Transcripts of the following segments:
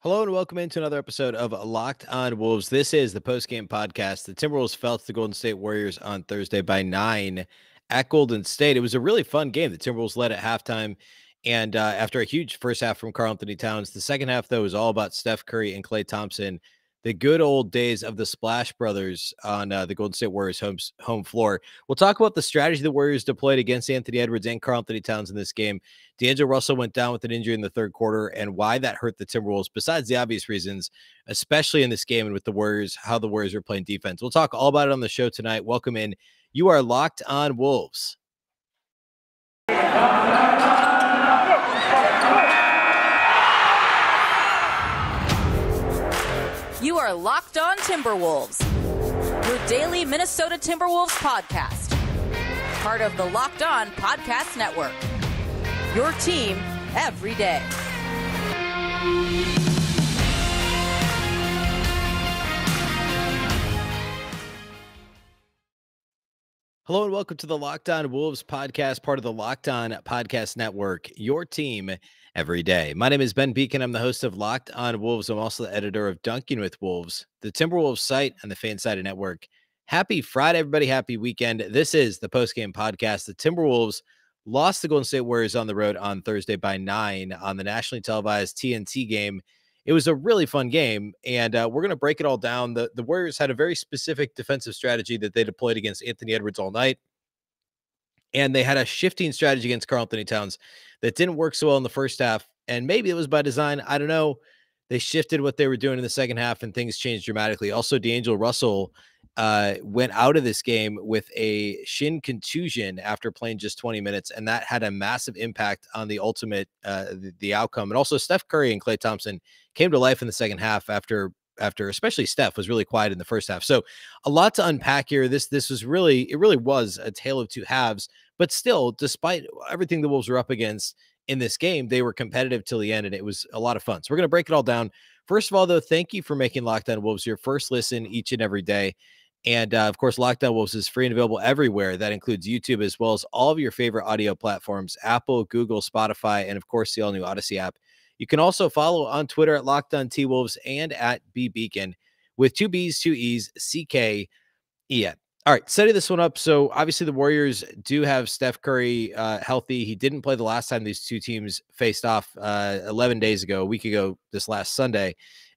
Hello and welcome into another episode of Locked On Wolves. This is the post-game podcast. The Timberwolves fell to the Golden State Warriors on Thursday by 9 at Golden State. It was a really fun game. The Timberwolves led at halftime, and after a huge first half from Karl-Anthony Towns, the second half, though, was all about Steph Curry and Klay Thompson. The good old days of the Splash Brothers on the Golden State Warriors home floor. We'll talk about the strategy the Warriors deployed against Anthony Edwards and Karl-Anthony Towns in this game. D'Angelo Russell went down with an injury in the third quarter and why that hurt the Timberwolves, besides the obvious reasons, especially in this game and with the Warriors, how the Warriors are playing defense. We'll talk all about it on the show tonight. Welcome in. You are Locked On Wolves. You are Locked On Timberwolves, your daily Minnesota Timberwolves podcast. Part of the Locked On Podcast Network. Your team every day. Hello and welcome to the Locked On Wolves podcast, part of the Locked On Podcast Network, your team every day. My name is Ben Beecken. I'm the host of Locked On Wolves. I'm also the editor of Dunking with Wolves, the Timberwolves site and the Fansided Network. Happy Friday, everybody. Happy weekend. This is the postgame podcast. The Timberwolves lost the Golden State Warriors on the road on Thursday by 9 on the nationally televised TNT game. It was a really fun game, and we're going to break it all down. The Warriors had a very specific defensive strategy that they deployed against Anthony Edwards all night, and they had a shifting strategy against Karl-Anthony Towns that didn't work so well in the first half, and maybe it was by design. I don't know. They shifted what they were doing in the second half, and things changed dramatically. Also, D'Angelo Russell went out of this game with a shin contusion after playing just 20 minutes, and that had a massive impact on the ultimate the outcome. And also, Steph Curry and Klay Thompson came to life in the second half after especially Steph was really quiet in the first half. So a lot to unpack here. This was really was a tale of two halves, but still, despite everything the Wolves were up against in this game, they were competitive till the end, and it was a lot of fun. So we're going to break it all down. First of all, though, thank you for making Locked On Wolves your first listen each and every day. And of course, Locked On Wolves is free and available everywhere. That includes YouTube, as well as all of your favorite audio platforms, Apple, Google, Spotify, and of course, the all-new Odyssey app. You can also follow on Twitter at Locked On T-Wolves and at Beecken with 2 B's, 2 E's, C-K-E-N. All right, setting this one up. So obviously the Warriors do have Steph Curry healthy. He didn't play the last time these two teams faced off 11 days ago, a week ago, this last Sunday.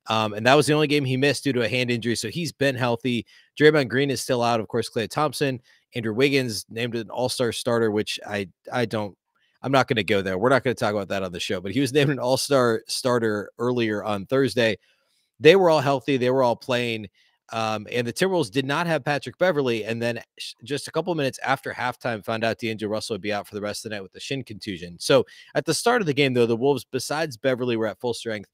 And that was the only game he missed due to a hand injury. So he's been healthy. Draymond Green is still out. Of course, Klay Thompson, Andrew Wiggins named an all-star starter, which I'm not going to go there. We're not going to talk about that on the show, but he was named an all-star starter earlier on Thursday. They were all healthy. They were all playing. And the Timberwolves did not have Patrick Beverley. And then just a couple of minutes after halftime, found out D'Angelo Russell would be out for the rest of the night with the shin contusion. So at the start of the game, though, the Wolves, besides Beverley, were at full strength.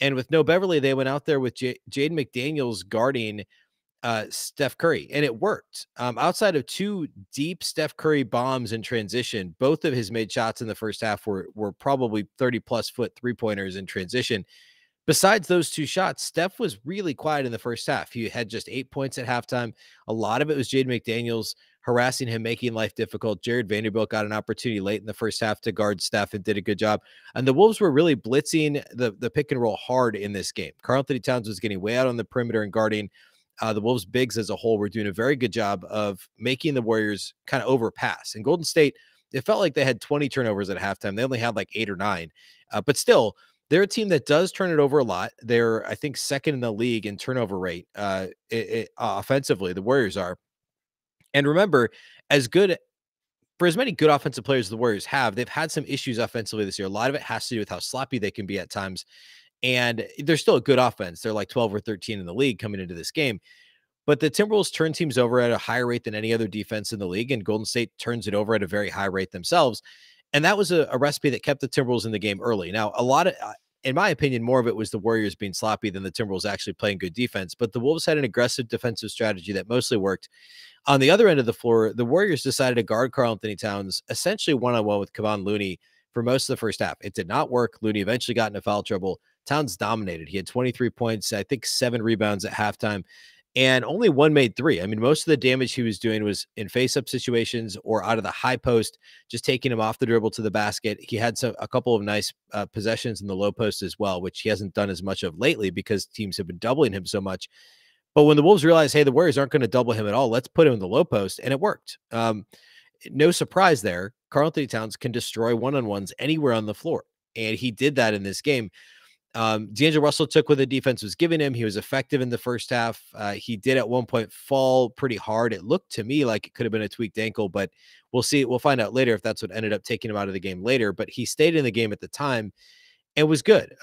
And with no Beverley, they went out there with Jaden McDaniels guarding Steph Curry, and it worked. Outside of 2 deep Steph Curry bombs in transition, both of his made shots in the first half were probably 30-plus foot three-pointers in transition. Besides those 2 shots, Steph was really quiet in the first half. He had just 8 points at halftime. A lot of it was Jaden McDaniels harassing him, making life difficult. Jared Vanderbilt got an opportunity late in the first half to guard Steph and did a good job. And the Wolves were really blitzing the pick and roll hard in this game. Karl-Anthony Towns was getting way out on the perimeter and guarding. The Wolves bigs as a whole were doing a very good job of making the Warriors kind of overpass. And Golden State, it felt like they had 20 turnovers at halftime. They only had like 8 or 9. But still, they're a team that does turn it over a lot. They're, I think, second in the league in turnover rate offensively. The Warriors are. And remember, for as many good offensive players as the Warriors have, they've had some issues offensively this year. A lot of it has to do with how sloppy they can be at times. And they're still a good offense. They're like 12 or 13 in the league coming into this game. But the Timberwolves turn teams over at a higher rate than any other defense in the league, and Golden State turns it over at a very high rate themselves. And that was a recipe that kept the Timberwolves in the game early. Now, a lot of, in my opinion, more of it was the Warriors being sloppy than the Timberwolves actually playing good defense. But the Wolves had an aggressive defensive strategy that mostly worked. On the other end of the floor, the Warriors decided to guard Karl-Anthony Towns essentially one-on-one with Kevon Looney for most of the first half. It did not work. Looney eventually got into foul trouble. Towns dominated. He had 23 points, I think 7 rebounds at halftime. and only one made three. I mean, most of the damage he was doing was in face-up situations or out of the high post, just taking him off the dribble to the basket. He had a couple of nice possessions in the low post as well, which he hasn't done as much of lately because teams have been doubling him so much. But when the Wolves realized, hey, the Warriors aren't going to double him at all, let's put him in the low post, and it worked. No surprise there. Karl-Anthony Towns can destroy one-on-ones anywhere on the floor, and he did that in this game. D'Angelo Russell took what the defense was giving him. He was effective in the first half. He did at one point fall pretty hard. It looked to me like it could have been a tweaked ankle, but we'll see. We'll find out later if that's what ended up taking him out of the game later. But he stayed in the game at the time and was good.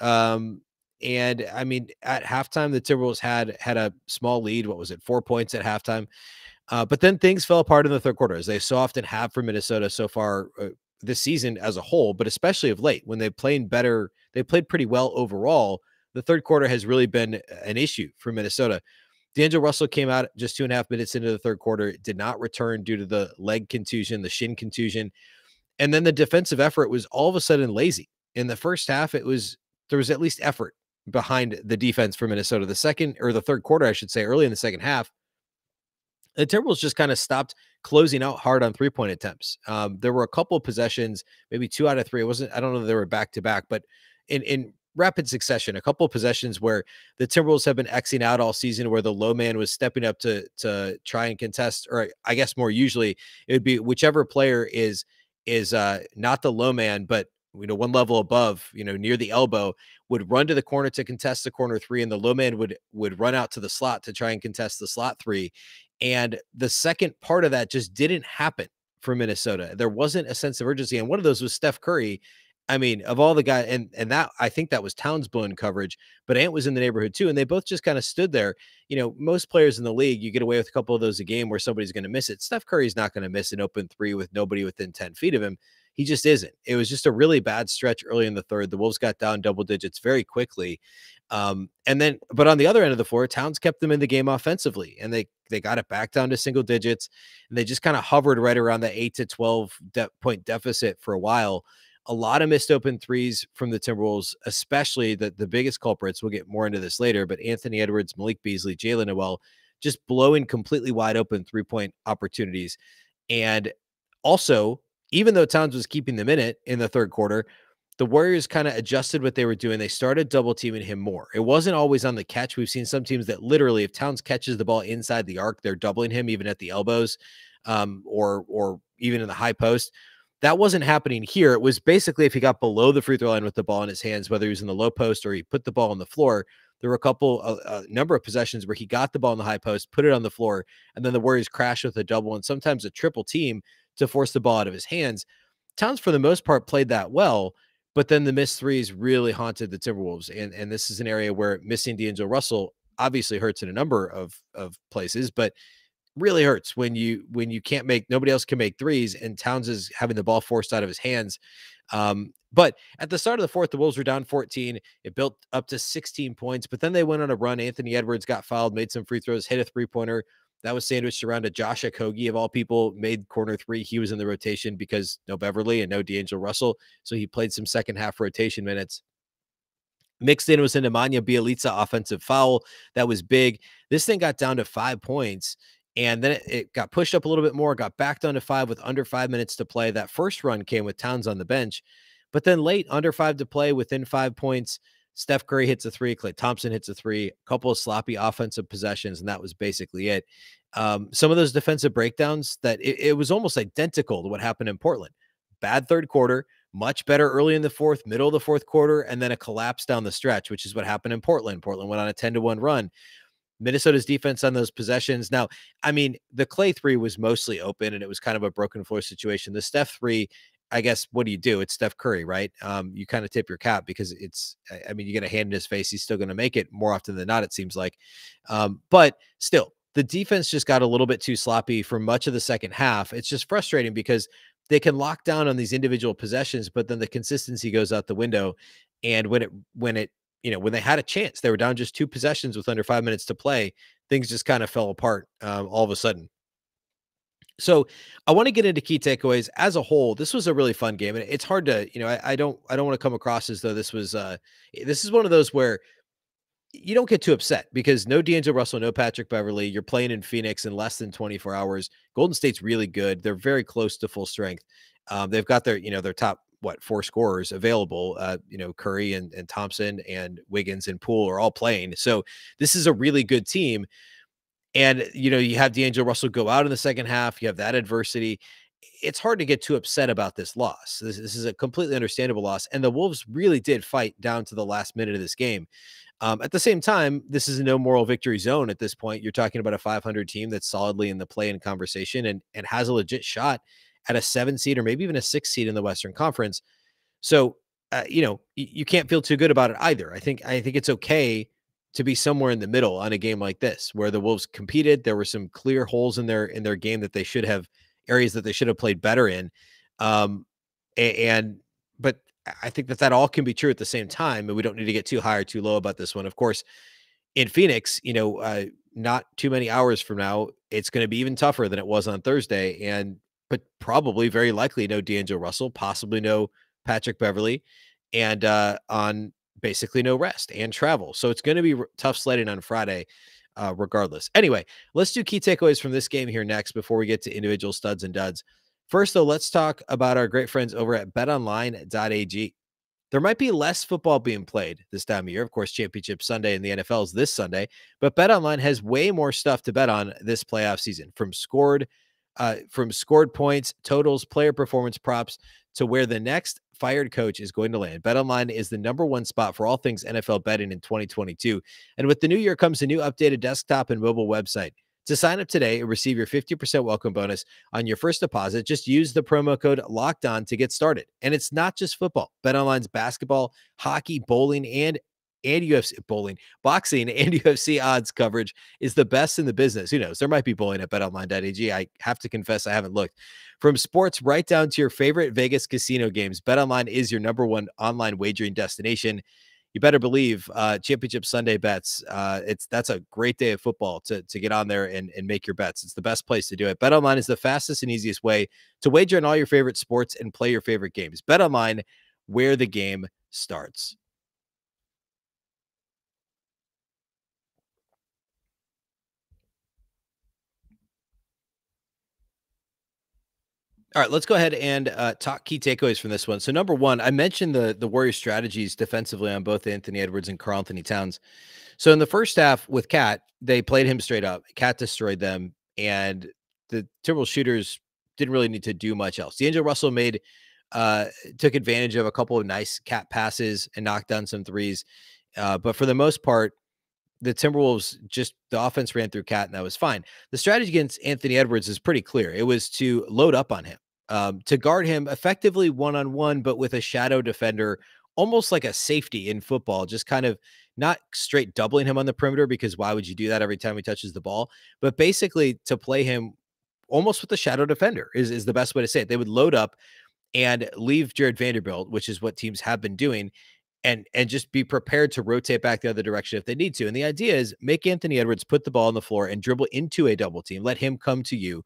And I mean, at halftime, the Timberwolves had a small lead. What was it? 4 points at halftime. But then things fell apart in the third quarter, as they so often have for Minnesota so far this season as a whole, but especially of late when they played better. They played pretty well overall. The third quarter has really been an issue for Minnesota. D'Angelo Russell came out just 2.5 minutes into the third quarter, did not return due to the leg contusion, the shin contusion. And then the defensive effort was all of a sudden lazy. In the first half, there was at least effort behind the defense for Minnesota. The third quarter, I should say, early in the second half, the Timberwolves just kind of stopped closing out hard on three-point attempts. There were a couple of possessions, maybe 2 out of 3. I don't know if they were back-to-back, but in rapid succession, a couple of possessions where the Timberwolves have been Xing out all season, where the low man was stepping up to try and contest, or I guess more usually it would be whichever player is not the low man, but one level above, near the elbow, would run to the corner to contest the corner three, and the low man would run out to the slot to try and contest the slot three. And the second part of that just didn't happen for Minnesota. There wasn't a sense of urgency. And one of those was Steph Curry. I mean, of all the guys, and that, I think that was Towns blown coverage, but Ant was in the neighborhood too. And they both just kind of stood there. Most players in the league, you get away with a couple of those a game where somebody's going to miss it. Steph Curry's not going to miss an open three with nobody within 10 feet of him. He just isn't. It was just a really bad stretch early in the third. The Wolves got down double digits very quickly. But on the other end of the floor, Towns kept them in the game offensively, and they got it back down to single digits, and they just kind of hovered right around the 8 to 12 point deficit for a while. A lot of missed open threes from the Timberwolves, especially the biggest culprits. We'll get more into this later, but Anthony Edwards, Malik Beasley, Jalen Noel, just blowing completely wide open 3-point opportunities. And also, even though Towns was keeping them in it in the third quarter, the Warriors kind of adjusted what they were doing. They started double teaming him more. It wasn't always on the catch. We've seen some teams that literally, if Towns catches the ball inside the arc, they're doubling him even at the elbows, or even in the high post. That wasn't happening here. It was basically if he got below the free throw line with the ball in his hands, whether he was in the low post or he put the ball on the floor. There were a number of possessions where he got the ball in the high post, put it on the floor, and then the Warriors crashed with a double and sometimes a triple team to force the ball out of his hands. Towns, for the most part, played that well, but then the missed threes really haunted the Timberwolves. And this is an area where missing D'Angelo Russell obviously hurts in a number of places, but really hurts when you can't nobody else can make threes, and Towns is having the ball forced out of his hands. But at the start of the fourth, the Wolves were down 14. It built up to 16 points, but then they went on a run. Anthony Edwards got fouled, made some free throws, hit a three-pointer. That was sandwiched around to Josh Okogie, of all people, made corner three. He was in the rotation because no Beverly and no D'Angelo Russell, so he played some second half rotation minutes. Mixed in was an Nemanja Bjelica offensive foul. That was big. This thing got down to 5 points, and then it got pushed up a little bit more, got back down to 5 with under 5 minutes to play. That first run came with Towns on the bench, but then late, under 5 to play, within 5 points, Steph Curry hits a three, Klay Thompson hits a three, a couple of sloppy offensive possessions, and that was basically it. Some of those defensive breakdowns, that it was almost identical to what happened in Portland. Bad third quarter, much better early in the fourth, middle of the fourth quarter, and then a collapse down the stretch, which is what happened in Portland. Portland went on a 10-1 run. Minnesota's defense on those possessions. Now, I mean, the Klay three was mostly open, and it was kind of a broken floor situation. The Steph three, I guess, what do you do? It's Steph Curry, right? You kind of tip your cap because you get a hand in his face. He's still going to make it more often than not, it seems like. But still, the defense just got a little bit too sloppy for much of the second half. It's just frustrating because they can lock down on these individual possessions, but then the consistency goes out the window. And when they had a chance, they were down just 2 possessions with under 5 minutes to play. Things just kind of fell apart all of a sudden. So I want to get into key takeaways as a whole. This was a really fun game, and it's hard to, I don't want to come across as though this is one of those where you don't get too upset because no D'Angelo Russell, no Patrick Beverly. You're playing in Phoenix in less than 24 hours. Golden State's really good. They're very close to full strength. They've got their top, four scorers available. Curry and Thompson and Wiggins and Poole are all playing. So this is a really good team. And, you have D'Angelo Russell go out in the second half. You have that adversity. It's hard to get too upset about this loss. This is a completely understandable loss. And the Wolves really did fight down to the last minute of this game. At the same time, this is a no moral victory zone at this point. You're talking about a 500 team that's solidly in the play-in conversation and has a legit shot at a 7 seed or maybe even a 6 seed in the Western Conference. So, you can't feel too good about it either. I think it's okay to be somewhere in the middle on a game like this, where the Wolves competed. There were some clear holes in their game that they should have areas that they should have played better in. But I think that all can be true at the same time, and we don't need to get too high or too low about this one. Of course, in Phoenix, not too many hours from now, it's going to be even tougher than it was on Thursday, but probably very likely no D'Angelo Russell, possibly no Patrick Beverly, and on basically no rest and travel. So it's going to be tough sledding on Friday, regardless. Anyway, let's do key takeaways from this game here next before we get to individual studs and duds. First, though, let's talk about our great friends over at betonline.ag. There might be less football being played this time of year. Of course, Championship Sunday in the NFL is this Sunday, but BetOnline has way more stuff to bet on this playoff season, from scored points, totals, player performance props, to where the next fired coach is going to land. BetOnline is the #1 spot for all things NFL betting in 2022. And with the new year comes a new updated desktop and mobile website. To sign up today and receive your 50% welcome bonus on your first deposit, just use the promo code LOCKEDON to get started. And it's not just football. BetOnline's basketball, hockey, bowling, and UFC boxing and UFC odds coverage is the best in the business. Who knows? There might be bowling at betonline.ag. I have to confess, I haven't looked. From sports right down to your favorite Vegas casino games, BetOnline is your #1 online wagering destination. You better believe Championship Sunday bets. That's a great day of football to get on there and make your bets. It's the best place to do it. BetOnline is the fastest and easiest way to wager on all your favorite sports and play your favorite games. BetOnline, where the game starts. All right, let's go ahead and talk key takeaways from this one. So, number one, I mentioned the Warriors' strategies defensively on both Anthony Edwards and Karl-Anthony Towns. So, in the first half with Cat, they played him straight up. Cat destroyed them, and the Timberwolves shooters didn't really need to do much else. D'Angelo Russell took advantage of a couple of nice Cat passes and knocked down some threes. But for the most part, the Timberwolves, just the offense ran through Cat, and that was fine. The strategy against Anthony Edwards is pretty clear. It was to load up on him, to guard him effectively one-on-one, but with a shadow defender, almost like a safety in football, just kind of not straight doubling him on the perimeter, because why would you do that every time he touches the ball? But basically to play him almost with a shadow defender is the best way to say it. They would load up and leave Jared Vanderbilt, which is what teams have been doing, and just be prepared to rotate back the other direction if they need to. And the idea is make Anthony Edwards put the ball on the floor and dribble into a double team, let him come to you,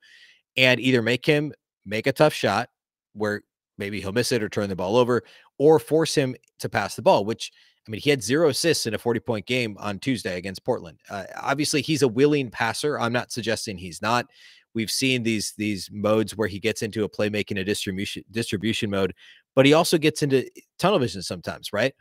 and either make him make a tough shot where maybe he'll miss it or turn the ball over, or force him to pass the ball, which, I mean, he had 0 assists in a 40-point game on Tuesday against Portland. Obviously, he's a willing passer. I'm not suggesting he's not. We've seen these modes where he gets into a playmaking, a distribution mode, but he also gets into tunnel vision sometimes, right?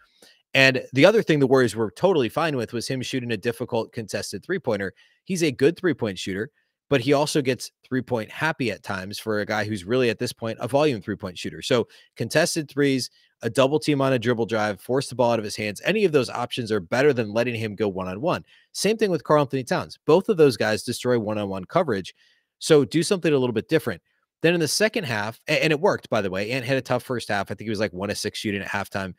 And the other thing the Warriors were totally fine with was him shooting a difficult contested three-pointer. He's a good three-point shooter, but he also gets three-point happy at times for a guy who's really at this point a volume three-point shooter. So contested threes, a double team on a dribble drive, force the ball out of his hands. Any of those options are better than letting him go one-on-one. Same thing with Karl-Anthony Towns. Both of those guys destroy one-on-one coverage. So do something a little bit different. Then in the second half, and it worked, by the way, Ant had a tough first half. I think he was like 1 of 6 shooting at halftime.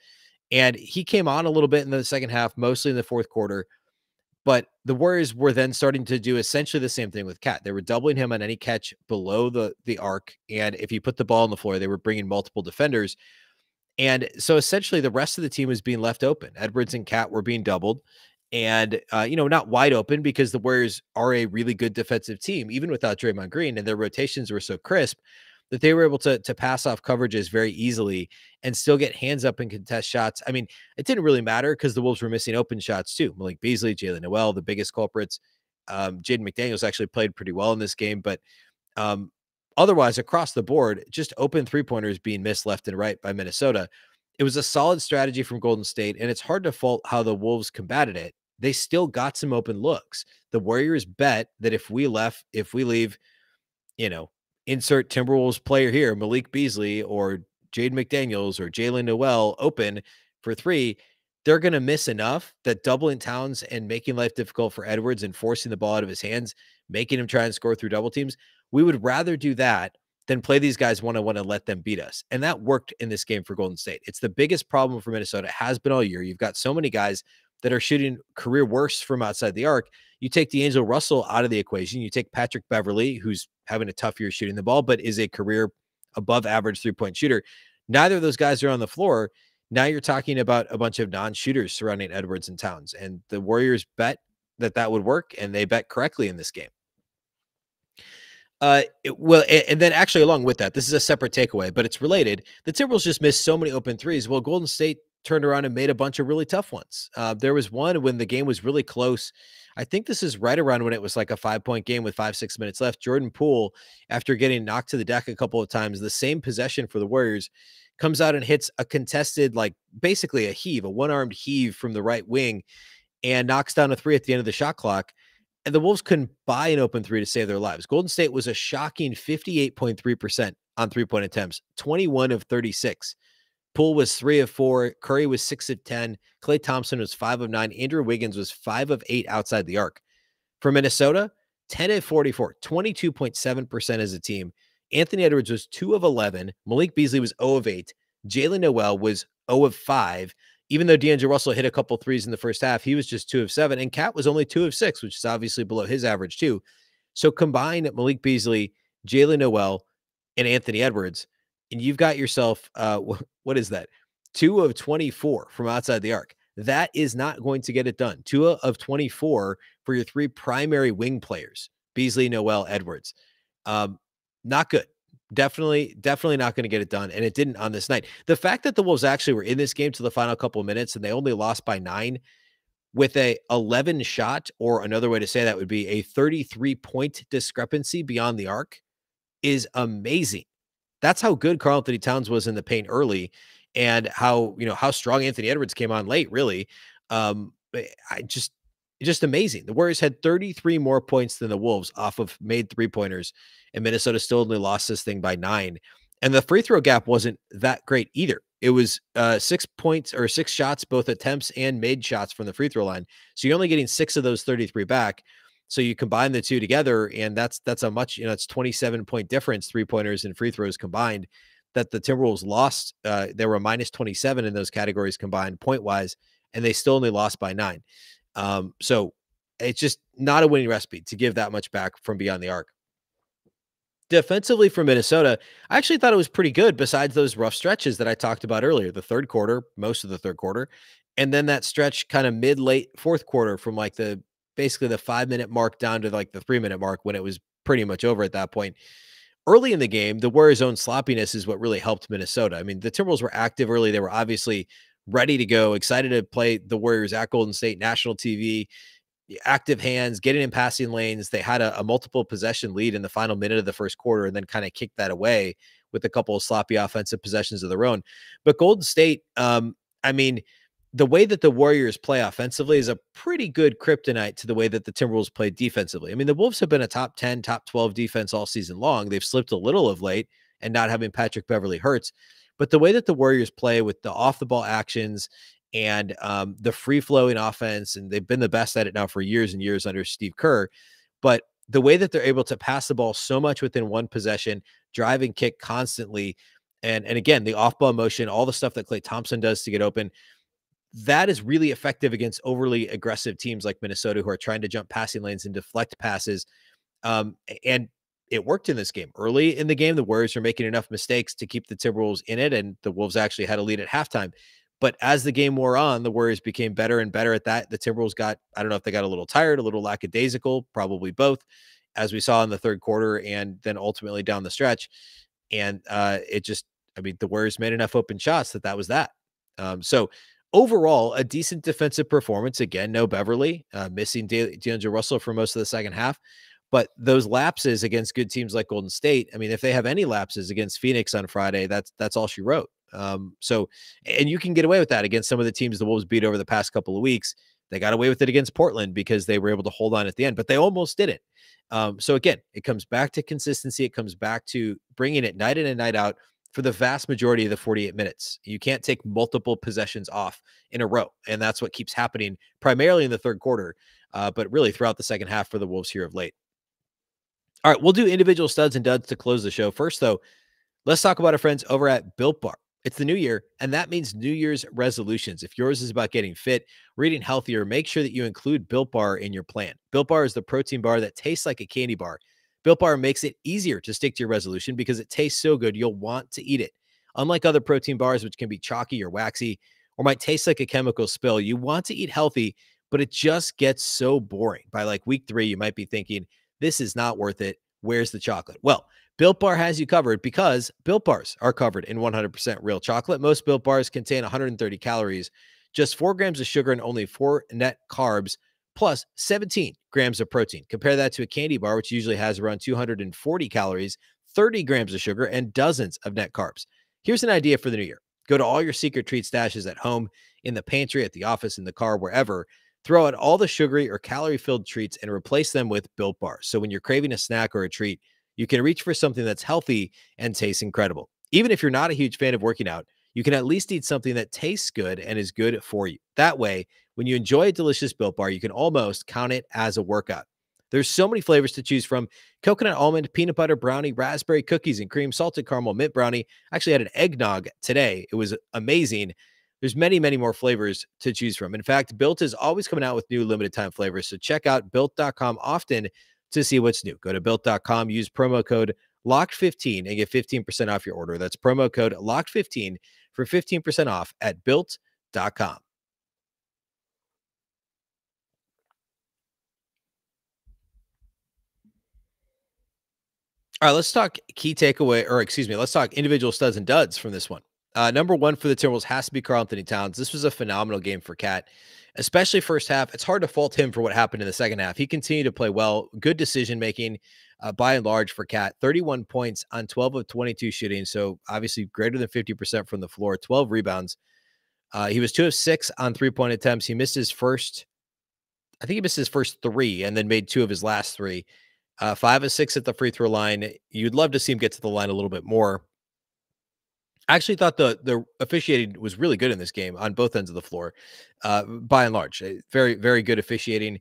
And he came on a little bit in the second half, mostly in the fourth quarter. But the Warriors were then starting to do essentially the same thing with Cat. They were doubling him on any catch below the arc. And if you put the ball on the floor, they were bringing multiple defenders. And so essentially the rest of the team was being left open. Edwards and Cat were being doubled. And, not wide open, because the Warriors are a really good defensive team, even without Draymond Green, and their rotations were so crisp that they were able to pass off coverages very easily and still get hands up and contest shots. I mean, it didn't really matter because the Wolves were missing open shots too. Malik Beasley, Jalen Noel, the biggest culprits. Jaden McDaniels actually played pretty well in this game, but otherwise, across the board, just open three-pointers being missed left and right by Minnesota. It was a solid strategy from Golden State, and it's hard to fault how the Wolves combated it. They still got some open looks. The Warriors bet that if we leave, insert Timberwolves player here, Malik Beasley or Jaden McDaniels or Jalen Noel open for three, they're going to miss enough that doubling Towns and making life difficult for Edwards and forcing the ball out of his hands, making him try and score through double teams. We would rather do that than play these guys one-on-one and let them beat us. And that worked in this game for Golden State. It's the biggest problem for Minnesota, has been all year. You've got so many guys that are shooting career worst from outside the arc. You take D'Angelo Russell out of the equation. You take Patrick Beverley, who's having a tough year shooting the ball, but is a career above average three-point shooter. Neither of those guys are on the floor. Now you're talking about a bunch of non-shooters surrounding Edwards and Towns. And the Warriors bet that would work, and they bet correctly in this game. And then actually along with that, this is a separate takeaway, but it's related. The Timberwolves just missed so many open threes. Well, Golden State turned around and made a bunch of really tough ones. There was one when the game was really close. I think this is right around when it was like a 5-point game with 5-6 minutes left. Jordan Poole, after getting knocked to the deck a couple of times, the same possession for the Warriors, comes out and hits a contested, like basically a one-armed heave from the right wing, and knocks down a three at the end of the shot clock. And the Wolves couldn't buy an open three to save their lives. Golden State was a shocking 58.3% on three-point attempts, 21 of 36. Poole was 3 of 4. Curry was 6 of 10. Klay Thompson was 5 of 9. Andrew Wiggins was 5 of 8 outside the arc. For Minnesota, 10 of 44, 22.7% as a team. Anthony Edwards was 2 of 11. Malik Beasley was 0 of 8. Jalen Noel was 0 of 5. Even though D'Angelo Russell hit a couple threes in the first half, he was just 2 of 7. And Cat was only 2 of 6, which is obviously below his average too. So combine Malik Beasley, Jalen Noel, and Anthony Edwards, and you've got yourself, what is that? 2 of 24 from outside the arc. That is not going to get it done. 2 of 24 for your three primary wing players, Beasley, Noel, Edwards. Not good. Definitely not going to get it done. And it didn't on this night. The fact that the Wolves actually were in this game to the final couple of minutes and they only lost by 9 with a 11 shot, or another way to say that would be a 33-point discrepancy beyond the arc, is amazing. That's how good Karl-Anthony Towns was in the paint early, and how strong Anthony Edwards came on late, really. Just amazing. The Warriors had 33 more points than the Wolves off of made three-pointers, and Minnesota still only lost this thing by 9. And the free throw gap wasn't that great either. It was 6 points or 6 shots, both attempts and made shots from the free throw line. So you're only getting 6 of those 33 back. So you combine the two together, and that's a much, it's 27-point difference, three-pointers and free throws combined, that the Timberwolves lost. They were a minus 27 in those categories combined point-wise, and they still only lost by 9. So it's just not a winning recipe to give that much back from beyond the arc. Defensively for Minnesota, I actually thought it was pretty good, besides those rough stretches that I talked about earlier, the third quarter, most of the third quarter, and then that stretch kind of mid-late fourth quarter from like basically the 5-minute mark down to like the 3-minute mark, when it was pretty much over at that point. Early in the game, the Warriors' own sloppiness is what really helped Minnesota. I mean, the Timberwolves were active early. They were obviously ready to go, excited to play the Warriors at Golden State, national TV, active hands, getting in passing lanes. They had a multiple possession lead in the final minute of the first quarter, and then kind of kicked that away with a couple of sloppy offensive possessions of their own. But Golden State, the way that the Warriors play offensively is a pretty good kryptonite to the way that the Timberwolves play defensively. I mean, the Wolves have been a top 10, top 12 defense all season long. They've slipped a little of late, and not having Patrick Beverley hurts. But the way that the Warriors play with the off-the-ball actions and the free-flowing offense, and they've been the best at it now for years and years under Steve Kerr, but the way that they're able to pass the ball so much within one possession, drive and kick constantly, and again, the off-ball motion, all the stuff that Klay Thompson does to get open, that is really effective against overly aggressive teams like Minnesota, who are trying to jump passing lanes and deflect passes. And it worked in this game. Early in the game, the Warriors were making enough mistakes to keep the Timberwolves in it, and the Wolves actually had a lead at halftime. But as the game wore on, the Warriors became better and better at that. The Timberwolves got, I don't know if they got a little tired, a little lackadaisical, probably both, as we saw in the third quarter and then ultimately down the stretch. And the Warriors made enough open shots that was that. So overall, a decent defensive performance. Again, no Beverly, missing D'Angelo Russell for most of the second half. But those lapses against good teams like Golden State, I mean, if they have any lapses against Phoenix on Friday, that's all she wrote. And you can get away with that against some of the teams the Wolves beat over the past couple of weeks. They got away with it against Portland because they were able to hold on at the end, but they almost didn't. So again, it comes back to consistency. It comes back to bringing it night in and night out for the vast majority of the 48 minutes. You can't take multiple possessions off in a row. And that's what keeps happening primarily in the third quarter, but really throughout the second half for the Wolves here of late. All right, we'll do individual studs and duds to close the show. First, though, let's talk about our friends over at Built Bar. It's the new year, and that means New Year's resolutions. If yours is about getting fit, or eating healthier, make sure that you include Built Bar in your plan. Built Bar is the protein bar that tastes like a candy bar. Built Bar makes it easier to stick to your resolution because it tastes so good, you'll want to eat it. Unlike other protein bars, which can be chalky or waxy, or might taste like a chemical spill, you want to eat healthy, but it just gets so boring. By like week 3, you might be thinking, this is not worth it. Where's the chocolate? Well, Built Bar has you covered because Built Bars are covered in 100% real chocolate. Most Built Bars contain 130 calories, just 4 grams of sugar, and only 4 net carbs, plus 17 grams of protein. Compare that to a candy bar, which usually has around 240 calories, 30 grams of sugar, and dozens of net carbs. Here's an idea for the new year. Go to all your secret treat stashes at home, in the pantry, at the office, in the car, wherever. Throw out all the sugary or calorie-filled treats and replace them with Built Bars. So when you're craving a snack or a treat, you can reach for something that's healthy and tastes incredible. Even if you're not a huge fan of working out, you can at least eat something that tastes good and is good for you. That way, when you enjoy a delicious Built Bar, you can almost count it as a workout. There's so many flavors to choose from: coconut almond, peanut butter brownie, raspberry cookies and cream, salted caramel, mint brownie. I actually had an eggnog today. It was amazing. There's many, many more flavors to choose from. In fact, Built is always coming out with new limited time flavors. So check out Built.com often to see what's new. Go to Built.com, use promo code LOCKED15 and get 15% off your order. That's promo code LOCKED15 for 15% off at Built.com. All right, let's talk let's talk individual studs and duds from this one. Number one for the Timberwolves has to be Karl-Anthony Towns. This was a phenomenal game for Cat, especially first half. It's hard to fault him for what happened in the second half. He continued to play well, good decision-making by and large for Cat. 31 points on 12 of 22 shooting, so obviously greater than 50% from the floor, 12 rebounds. He was 2 of 6 on three-point attempts. He missed his first 3 and then made 2 of his last 3. 5 of 6 at the free throw line. You'd love to see him get to the line a little bit more. I actually thought the officiating was really good in this game on both ends of the floor, by and large. Very, very good officiating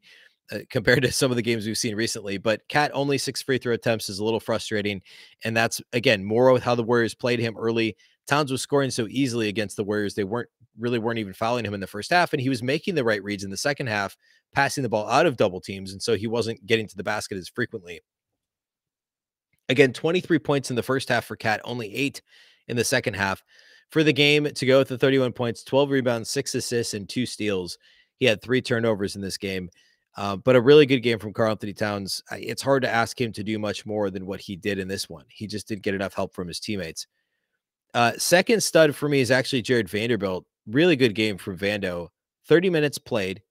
compared to some of the games we've seen recently. But Cat only 6 free throw attempts is a little frustrating. And that's, again, more with how the Warriors played him early. Towns was scoring so easily against the Warriors. They weren't even fouling him in the first half. And he was making the right reads in the second half, passing the ball out of double teams. And so he wasn't getting to the basket as frequently. Again, 23 points in the first half for Cat, only 8 in the second half. For the game to go with the 31 points, 12 rebounds, 6 assists, and 2 steals. He had 3 turnovers in this game. But a really good game from Karl-Anthony Towns. It's hard to ask him to do much more than what he did in this one. He just didn't get enough help from his teammates. Second stud for me is actually Jared Vanderbilt. Really good game from Vando. 30 minutes played.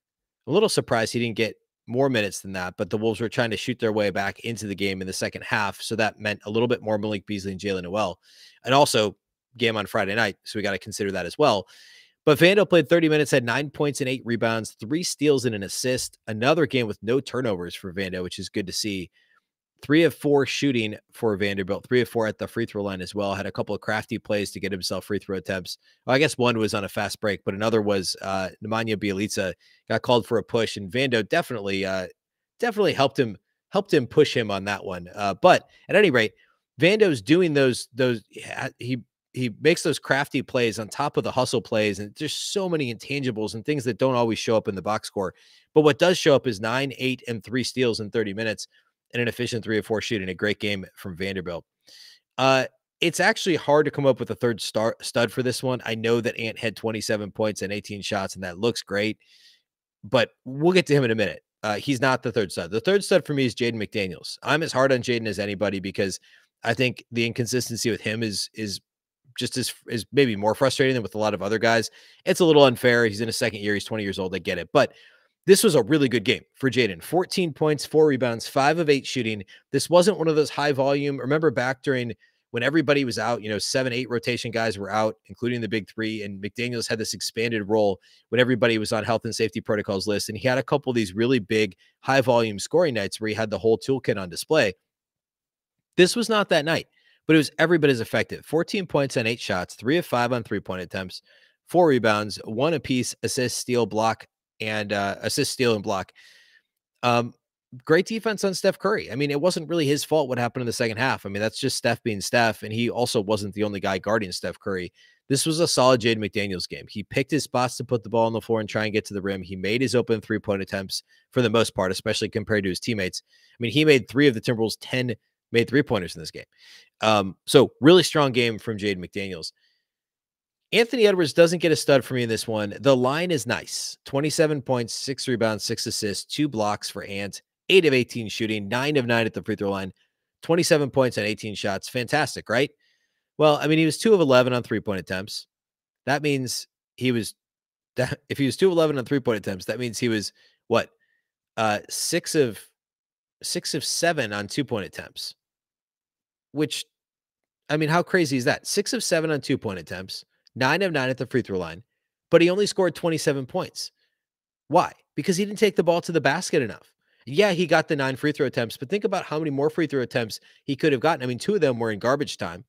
A little surprised he didn't get more minutes than that, but the Wolves were trying to shoot their way back into the game in the second half. So that meant a little bit more Malik Beasley and Jalen Noel. And also game on Friday night. So we got to consider that as well. But Vando played 30 minutes, had 9 points and 8 rebounds, 3 steals and an assist. Another game with no turnovers for Vando, which is good to see. 3 of 4 shooting for Vanderbilt, 3 of 4 at the free throw line as well. Had a couple of crafty plays to get himself free throw attempts. Well, I guess one was on a fast break, but another was Nemanja Bjelica got called for a push, and Vando definitely helped him push him on that one. But at any rate, Vando's doing those he makes those crafty plays on top of the hustle plays, and there's so many intangibles and things that don't always show up in the box score. But what does show up is 9, 8, and 3 steals in 30 minutes. And an efficient 3 of 4 shooting. A great game from Vanderbilt. It's actually hard to come up with a third stud for this one. I know that Ant had 27 points and 18 shots, and that looks great. But we'll get to him in a minute. He's not the third stud. The third stud for me is Jaden McDaniels. I'm as hard on Jaden as anybody because I think the inconsistency with him is just is maybe more frustrating than with a lot of other guys. It's a little unfair. He's in his second year. He's 20 years old. I get it. But this was a really good game for Jaden. 14 points, 4 rebounds, 5 of 8 shooting. This wasn't one of those high volume. Remember back during when everybody was out, 7, 8 rotation guys were out, including the big three. And McDaniels had this expanded role when everybody was on health and safety protocols list. And he had a couple of these really big, high volume scoring nights where he had the whole toolkit on display. This was not that night, but it was every bit as effective. 14 points on 8 shots, 3 of 5 on 3-point attempts, 4 rebounds, 1 apiece, assist, steal, block, and assist, steal, and block. Great defense on Steph Curry. I mean, it wasn't really his fault what happened in the second half. I mean, that's just Steph being Steph, and he also wasn't the only guy guarding Steph Curry. This was a solid Jaden McDaniels game. He picked his spots to put the ball on the floor and try and get to the rim. He made his open 3-point attempts for the most part, especially compared to his teammates. I mean, he made 3 of the Timberwolves' 10 made 3-pointers in this game. So really strong game from Jaden McDaniels. Anthony Edwards doesn't get a stud for me in this one. The line is nice. 27 points, 6 rebounds, 6 assists, 2 blocks for Ant, 8 of 18 shooting, 9 of 9 at the free throw line, 27 points on 18 shots. Fantastic, right? Well, I mean, he was 2 of 11 on 3-point attempts. That means he was, if he was 2 of 11 on 3-point attempts, that means he was what? 6 of 7 on 2-point attempts, which, I mean, how crazy is that? 6 of 7 on 2-point attempts, 9 of 9 at the free throw line, but he only scored 27 points. Why? Because he didn't take the ball to the basket enough. Yeah, he got the 9 free throw attempts, but think about how many more free throw attempts he could have gotten. I mean, 2 of them were in garbage time.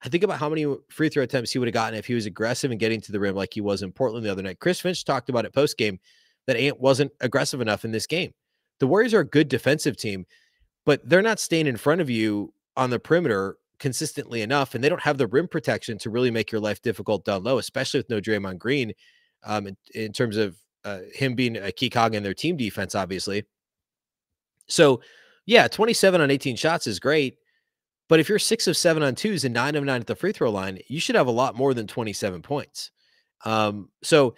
I think about how many free throw attempts he would have gotten if he was aggressive and getting to the rim like he was in Portland the other night. Chris Finch talked about it post-game that Ant wasn't aggressive enough in this game. The Warriors are a good defensive team, but they're not staying in front of you on the perimeter consistently enough, and they don't have the rim protection to really make your life difficult down low, especially with no Draymond Green, in terms of him being a key cog in their team defense, obviously. So, yeah, 27 on 18 shots is great, but if you're 6 of 7 on twos and 9 of 9 at the free throw line, you should have a lot more than 27 points. So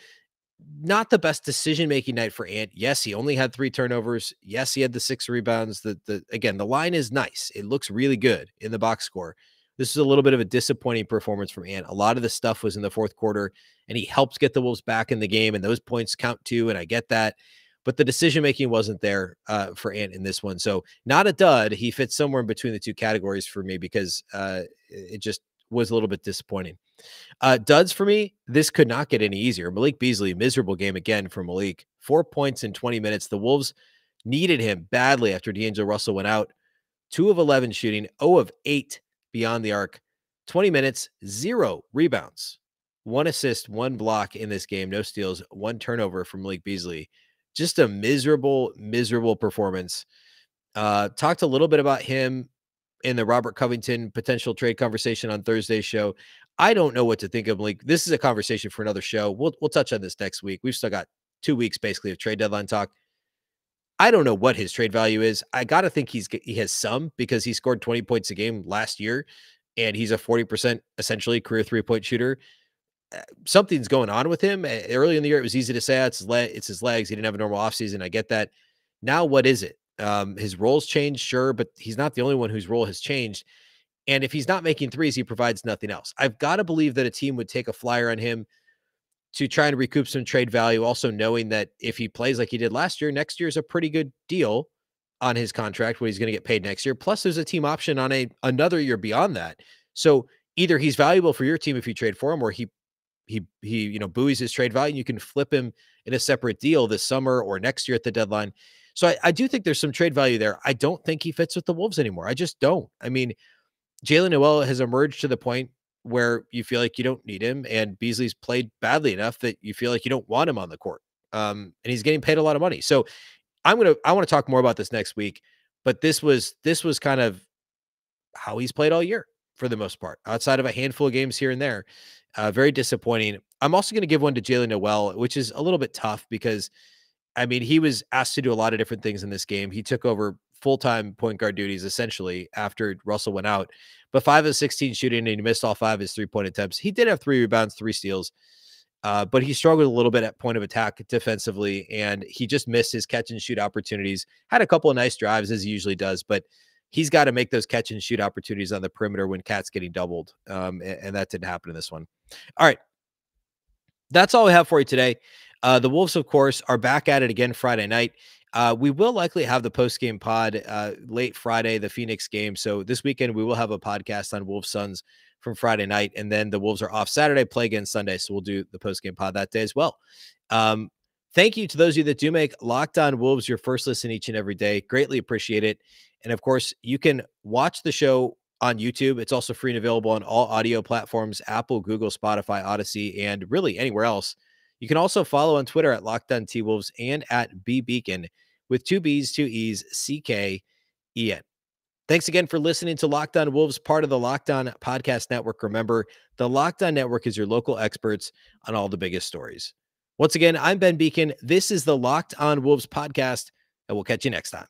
not the best decision-making night for Ant. Yes, he only had 3 turnovers. Yes, he had the 6 rebounds. Again, the line is nice. It looks really good in the box score. This is a little bit of a disappointing performance from Ant. A lot of the stuff was in the fourth quarter, and he helped get the Wolves back in the game, and those points count too, and I get that. But the decision-making wasn't there for Ant in this one. So not a dud. He fits somewhere in between the 2 categories for me because it just was a little bit disappointing. Duds for me, this could not get any easier. Malik Beasley, miserable game again for Malik. 4 points in 20 minutes. The Wolves needed him badly after D'Angelo Russell went out. 2 of 11 shooting, 0 of 8 beyond the arc. 20 minutes, 0 rebounds. 1 assist, 1 block in this game. No steals, 1 turnover from Malik Beasley. Just a miserable, miserable performance. Talked a little bit about him in the Robert Covington potential trade conversation on Thursday's show. I don't know what to think of Malik. This is a conversation for another show. We'll touch on this next week. We've still got 2 weeks basically of trade deadline talk. I don't know what his trade value is. I got to think he has some because he scored 20 points a game last year and he's a 40% essentially career 3-point shooter. Something's going on with him. Early in the year, it was easy to say it's his legs. He didn't have a normal offseason. I get that. Now, what is it? His role's changed, sure, but he's not the only one whose role has changed. And if he's not making threes, he provides nothing else. I've got to believe that a team would take a flyer on him to try and recoup some trade value, also knowing that if he plays like he did last year, next year is a pretty good deal on his contract, what he's going to get paid next year. Plus, there's a team option on another year beyond that. So either he's valuable for your team if you trade for him, or he buoys his trade value and you can flip him in a separate deal this summer or next year at the deadline. So I do think there's some trade value there. I don't think he fits with the Wolves anymore. I just don't. I mean, Jalen Noel has emerged to the point where you feel like you don't need him, and Beasley's played badly enough that you feel like you don't want him on the court. And he's getting paid a lot of money. So I want to talk more about this next week, but this was kind of how he's played all year for the most part, outside of a handful of games here and there. Very disappointing. I'm also going to give one to Jalen Noel, which is a little bit tough because, I mean, he was asked to do a lot of different things in this game. He took over full-time point guard duties essentially after Russell went out, but 5 of 16 shooting, and he missed all 5 of his 3-point attempts. He did have 3 rebounds, 3 steals, but he struggled a little bit at point of attack defensively, and he just missed his catch and shoot opportunities. Had a couple of nice drives as he usually does, but he's got to make those catch and shoot opportunities on the perimeter when Cat's getting doubled. And that didn't happen in this one. All right. That's all we have for you today. The Wolves, of course, are back at it again Friday night. We will likely have the post-game pod late Friday, the Phoenix game. So this weekend, we will have a podcast on Wolves Suns from Friday night. And then the Wolves are off Saturday, play again Sunday. So we'll do the post-game pod that day as well. Thank you to those of you that do make Locked On Wolves your first listen each and every day. Greatly appreciate it. And of course, you can watch the show on YouTube. It's also free and available on all audio platforms, Apple, Google, Spotify, Odyssey, and really anywhere else. You can also follow on Twitter at Locked On T-Wolves and at Beecken with 2 B's, 2 E's, CKEN. Thanks again for listening to Locked On Wolves, part of the Locked On Podcast Network. Remember, the Locked On Network is your local experts on all the biggest stories. Once again, I'm Ben Beecken. This is the Locked On Wolves podcast, and we'll catch you next time.